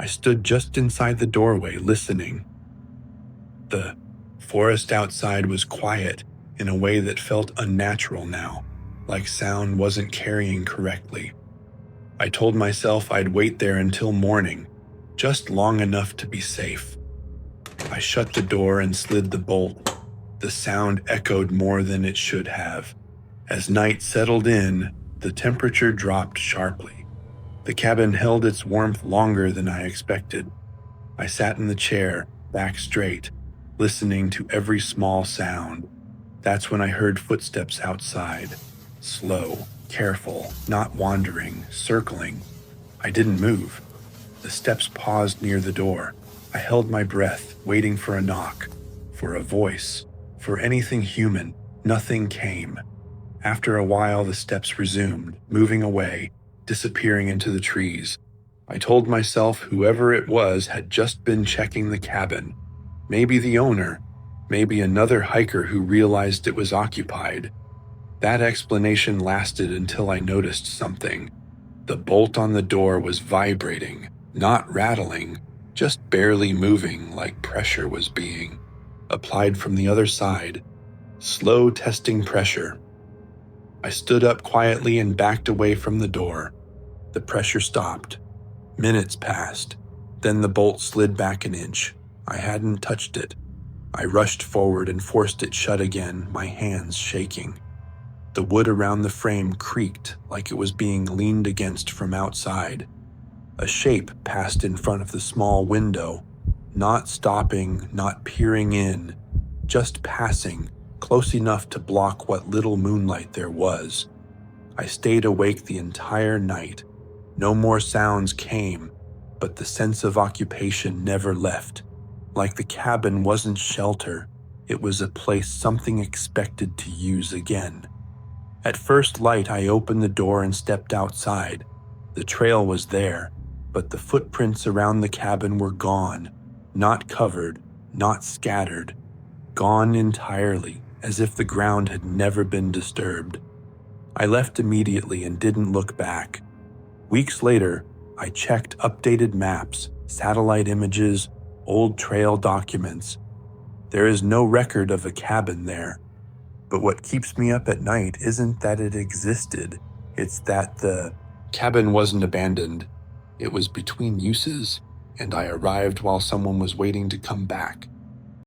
I stood just inside the doorway, listening. The forest outside was quiet in a way that felt unnatural now, like sound wasn't carrying correctly. I told myself I'd wait there until morning, just long enough to be safe. I shut the door and slid the bolt. The sound echoed more than it should have. As night settled in, the temperature dropped sharply. The cabin held its warmth longer than I expected. I sat in the chair, back straight, listening to every small sound. That's when I heard footsteps outside. Slow, careful, not wandering, circling. I didn't move. The steps paused near the door. I held my breath, waiting for a knock, for a voice, for anything human. Nothing came. After a while, the steps resumed, moving away, disappearing into the trees. I told myself whoever it was had just been checking the cabin. Maybe the owner, maybe another hiker who realized it was occupied. That explanation lasted until I noticed something. The bolt on the door was vibrating, not rattling, just barely moving like pressure was being applied from the other side. Slow testing pressure. I stood up quietly and backed away from the door. The pressure stopped. Minutes passed. Then the bolt slid back an inch. I hadn't touched it. I rushed forward and forced it shut again, my hands shaking. The wood around the frame creaked like it was being leaned against from outside. A shape passed in front of the small window, not stopping, not peering in, just passing, close enough to block what little moonlight there was. I stayed awake the entire night. No more sounds came, but the sense of occupation never left. Like the cabin wasn't shelter, it was a place something expected to use again. At first light, I opened the door and stepped outside. The trail was there, but the footprints around the cabin were gone, not covered, not scattered, gone entirely, as if the ground had never been disturbed. I left immediately and didn't look back. Weeks later, I checked updated maps, satellite images, old trail documents. There is no record of a cabin there. But what keeps me up at night isn't that it existed, it's that the cabin wasn't abandoned. It was between uses, and I arrived while someone was waiting to come back.